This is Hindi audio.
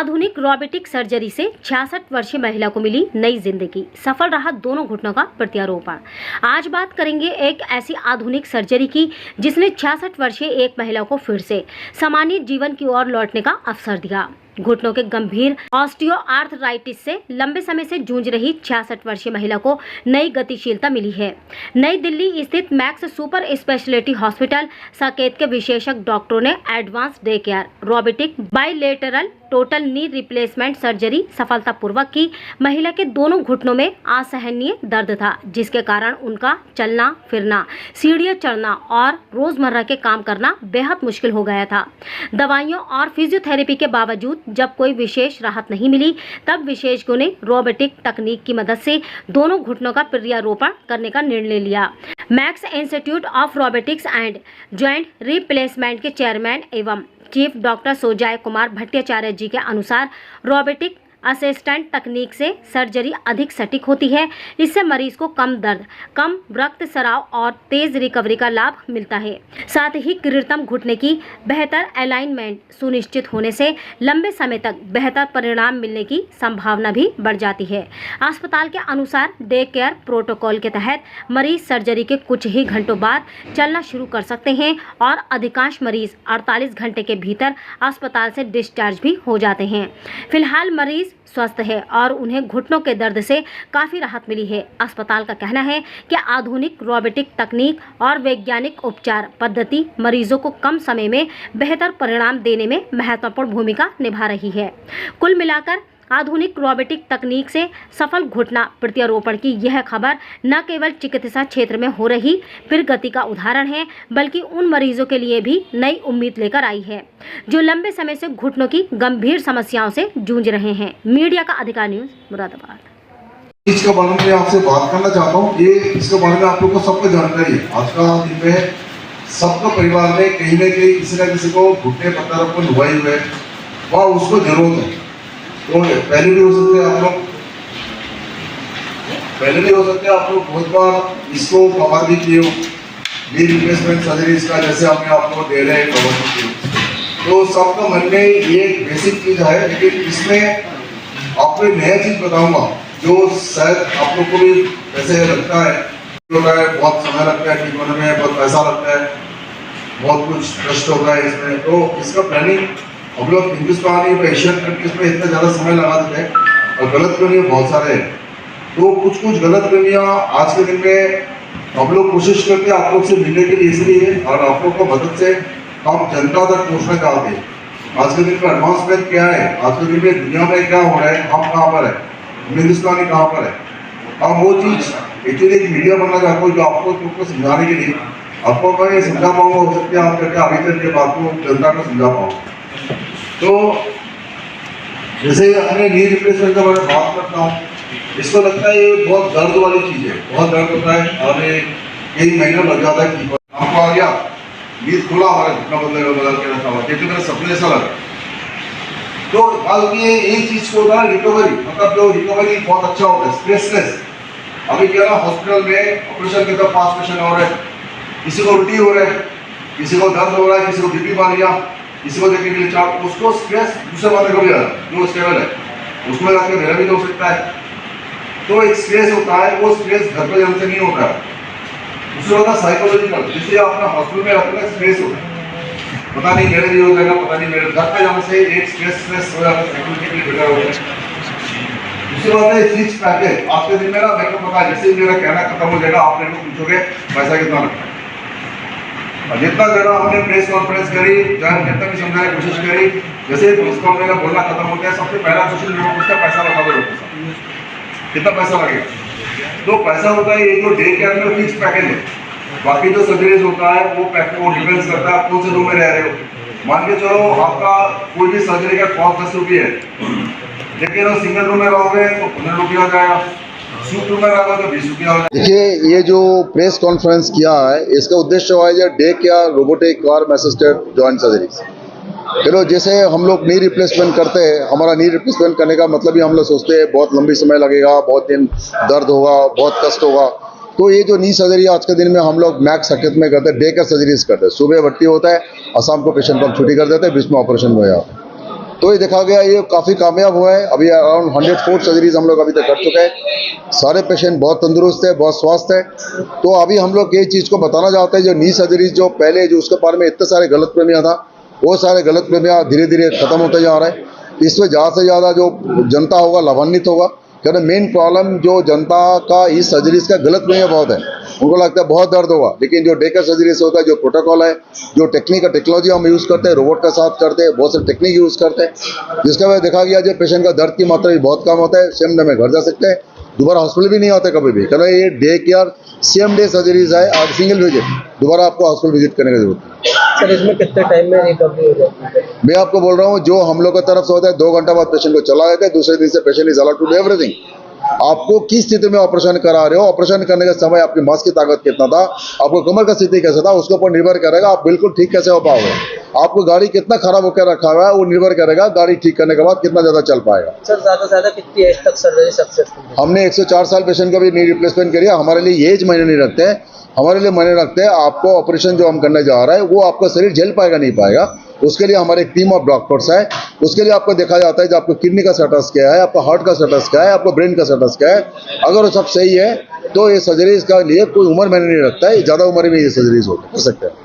आधुनिक रोबोटिक सर्जरी से 66 वर्षीय महिला को मिली नई जिंदगी, सफल रहा दोनों घुटनों का प्रत्यारोपण। आज बात करेंगे एक ऐसी आधुनिक सर्जरी की जिसने 66 वर्षीय एक महिला को फिर से सामान्य जीवन की ओर लौटने का अवसर दिया। घुटनों के गंभीर ऑस्टियोआर्थराइटिस से लंबे समय से जूझ रही 66 वर्षीय महिला को नई गतिशीलता मिली है। नई दिल्ली स्थित max super speciality hospital Saket के विशेषज्ञ डॉक्टरों ने advance day care robotic bilateral total knee replacement surgery सफलतापूर्वक की। महिला के दोनों घुटनों में असहनीय दर्द था, जिसके कारण उनका चलना फिरना, सीढ़ियां चढ़ना और रोजमर्रा के काम करना बेहद मुश्किल हो गया था। दवाइयों और फिजियोथेरेपी के बावजूद जब कोई विशेष राहत नहीं मिली, तब विशेषज्ञों ने रोबोटिक तकनीक की मदद से दोनों घुटनों का प्रत्यारोपण करने का निर्णय लिया। Max institute of robotics and joint replacement के चेयरमैन एवं चीफ डॉक्टर सोजाय कुमार भट्टाचार्य जी के अनुसार रोबोटिक असिस्टेंट तकनीक से सर्जरी अधिक सटीक होती है। इससे मरीज को कम दर्द, कम रक्तस्राव और तेज रिकवरी का लाभ मिलता है। साथ ही कृत्रिम घुटने की बेहतर अलाइनमेंट सुनिश्चित होने से लंबे समय तक बेहतर परिणाम मिलने की संभावना भी बढ़ जाती है। अस्पताल के अनुसार डे केयर प्रोटोकॉल के तहत मरीज सर्जरी के कुछ ही घंटों बाद चलना शुरू कर सकते हैं और अधिकांश मरीज 48 घंटे के भीतर अस्पताल से डिस्चार्ज भी हो जाते हैं। फिलहाल मरीज स्वस्थ है और उन्हें घुटनों के दर्द से काफी राहत मिली है। अस्पताल का कहना है कि आधुनिक रोबोटिक तकनीक और वैज्ञानिक उपचार पद्धति मरीजों को कम समय में बेहतर परिणाम देने में महत्वपूर्ण भूमिका निभा रही है। कुल मिलाकर आधुनिक रोबोटिक तकनीक से सफल घुटना प्रत्यारोपण की यह खबर न केवल चिकित्सा क्षेत्र में हो रही प्रगति का उदाहरण है, बल्कि उन मरीजों के लिए भी नई उम्मीद लेकर आई है जो लंबे समय से घुटनों की गंभीर समस्याओं से जूझ रहे हैं। मीडिया का अधिकार न्यूज, मुरादाबाद। इसके बारे में आपसे बात करना चाहता हूँ। ये इसके बारे में आप लोग को सबको जानकारी है। आज का दिन में सबका परिवार में कहीं न कहीं किसी न किसी को घुटने प्रत्यारोपण हुआ ही है, वह उसको जरूरत है। तो पहले भी हो सकते हैं आप लोग बहुत बार इसको कवर भी किए हो, नी रिप्लेसमेंट सर्जरी इसका जैसे हमने आपको दे रहे हैं कवर भी किए। तो सबका मन में ये बेसिक चीज़ है, लेकिन इसमें आपको एक नया चीज़ बताऊंगा जो शायद आप लोग को भी वैसे लगता है बहुत समय लगता है ठीक होने में, बहुत पैसा लगता है, बहुत कुछ कष्ट होता है इसमें। तो इसका प्लानिंग हम लोग हिंदुस्तानी और एशियन कंट्रीज में इतना ज़्यादा समय लगा देते हैं और गलत फहमियाँ बहुत सारे हैं। तो कुछ गलत फहमियाँ आज के दिन में हम लोग कोशिश करते हैं आप लोग से मिलने के लिए, इसलिए और आप लोग को मदद से हम जनता तक पहुँचना चाहते हैं। आज के दिन में एडवांसमेंट क्या है, आज के दिन में दुनिया में क्या हो रहा है, हम कहाँ पर है, हिंदुस्तानी कहाँ पर है, हम वो चीज़ एक्चुअली एक मीडिया बनना चाहते हो जो आपको समझाने के लिए आपको मैं ये समझा पाऊँगा। हो सकता है आप करके आगे चल के बात को जनता को समझा पाऊँ। तो जैसे अपने नी रिप्लेसमेंट के बारे में बात करता हूँ, इसको लगता है ये बहुत दर्द वाली चीज़ है, बहुत दर्द होता है और कई महीना लग जाता है। आपको आ गया नींद खुला, हमारा घुटना बदल के रखा हुआ, जैसे मेरा सपने ऐसा लगा। तो बात ये एक चीज़ को होता है रिकवरी, मतलब जो रिकवरी बहुत अच्छा होता है, स्ट्रेसलेस। अभी क्या ना हॉस्पिटल में ऑपरेशन के तब 5 पेशेंट हो रहे हैं, किसी को उल्टी हो रहा है, किसी को दर्द हो रहा है, किसी को बीपी मार गया, किसी को देखने के लिए चार, उसको स्ट्रेस दूसरे बात को भी जो स्टेबल है उसमें जाकर मेरा भी हो सकता है। तो एक स्ट्रेस होता है, वो स्ट्रेस घर पर जाने से नहीं होता है, दूसरा होता है साइकोलॉजिकल, जिससे अपना हॉस्पिटल में रहते हैं स्ट्रेस होता है, पता नहीं मेरे लिए हो जाएगा, पता नहीं मेरे घर पे जाने से एक स्ट्रेस हो जाता है, साइकोलॉजिकली बेटर हो जाता है। दूसरी बात है स्विच पैकेज। आज के दिन मेरा मेरे को पता है, जैसे मेरा कहना खत्म हो जाएगा आप मेरे को पूछोगे पैसा कितना लगता है। जितना ज़्यादा हमने प्रेस कॉन्फ्रेंस करी, जितना भी समझाने की कोशिश करी, जैसे प्रेस कॉन्फ्रेंस का बोलना खत्म होता है, सबसे पहला क्वेश्चन मेरे को पूछता है पैसा बता दो, कितना पैसा लगेगा। तो पैसा होता है ये जो डे केयर में फिक्स पैकेज है, बाकी जो सर्जरीज होता है वो पैकेज वो डिपेंड्स करता है आप कौन से रूम में रह रहे हो। मान के चलो आपका कोई भी सर्जरी का कॉस्ट 10 रुपये है, लेकिन सिंगल रूम में रहोगे तो 15 रुपया हो जाएगा, सूट रूम में रहोगे तो 20 रुपया हो जाएगा। देखिए ये जो प्रेस कॉन्फ्रेंस किया है इसका उद्देश्य हुआ है day care robotic arm assisted joint surgeries. चलो जैसे हम लोग नी रिप्लेसमेंट करते हैं, हमारा नी रिप्लेसमेंट करने का मतलब ही हम लोग सोचते हैं बहुत लंबी समय लगेगा, बहुत दिन दर्द होगा, बहुत कष्ट होगा। तो ये जो नी सर्जरी आज के दिन में हम लोग मैक्स साकेत में करते हैं, डे केयर सर्जरीज करते हैं। सुबह भर्ती होता है और शाम को पेशेंट को हम छुट्टी कर देते हैं, बीच में ऑपरेशन हो जाता है। तो ये देखा गया ये काफ़ी कामयाब हुआ है। अभी अराउंड 104 सर्जरीज हम लोग अभी तक कर चुके हैं। सारे पेशेंट बहुत तंदुरुस्त है, बहुत स्वस्थ है। तो अभी हम लोग ये चीज़ को बताना चाहते हैं, जो नी सर्जरीज जो पहले जो उसके बारे में इतने सारे गलत फहमियाँ था, वो सारे गलत फहमियाँ धीरे धीरे खत्म होते जा रहे हैं। इसमें ज़्यादा से ज़्यादा जो जनता होगा लाभान्वित होगा, क्योंकि मेन प्रॉब्लम जो जनता का इस सर्जरीज का गलत फहमियाँ बहुत है। उनको लगता है बहुत दर्द होगा, लेकिन जो डे केयर सर्जरी से होता है, जो प्रोटोकॉल है, जो टेक्नोलॉजी हम यूज़ करते हैं, रोबोट के साथ करते हैं, बहुत सारे टेक्निक यूज़ करते हैं, जिसका वजह देखा गया जो पेशेंट का दर्द की मात्रा भी बहुत कम होता है। सेम डे में घर जा सकते हैं, दोबारा हॉस्पिटल भी नहीं आते कभी भी, क्योंकि ये day care same day surgeries है और सिंगल विजिट, दोबारा आपको हॉस्पिटल विजिट करने की जरूरत है। सर इसमें कितने टाइम में रिकवरी हो जाती है? मैं आपको बोल रहा हूँ, जो हम लोग की तरफ से होता है 2 घंटा बाद पेशेंट को चला जाता है, दूसरे दिन से patient is allowed to do everything. आपको किस स्थिति में ऑपरेशन करा रहे हो, ऑपरेशन करने का समय आपकी मांस की ताकत कितना था, आपको कमर का स्थिति कैसा था, उसके ऊपर निर्भर करेगा आप बिल्कुल ठीक कैसे हो पाओगे। आपको गाड़ी कितना खराब होकर रखा हुआ है, वो निर्भर करेगा गाड़ी ठीक करने के बाद कितना ज्यादा चल पाएगा। सर ज्यादा से ज्यादा कितनी एज तक सर्जरी सक्सेसफुल है? हमने 104 साल पेशेंट का भी नी रिप्लेसमेंट करिए। हमारे लिए एज मायने नहीं रखते हैं, हमारे लिए मायने रखते हैं आपको ऑपरेशन जो हम करने जा रहे हैं वो आपका शरीर झेल पाएगा नहीं पाएगा। उसके लिए हमारे एक टीम ऑफ डॉक्टर्स है। उसके लिए आपको देखा जाता है जो आपको किडनी का स्टेटस क्या है, आपका हार्ट का स्टेटस क्या है, आपको ब्रेन का स्टेटस क्या है। अगर वो सब सही है तो ये सर्जरीज का लिए कोई उम्र मैंने नहीं रखता है, ज़्यादा उम्र में ये सर्जरीज हो सकते हैं।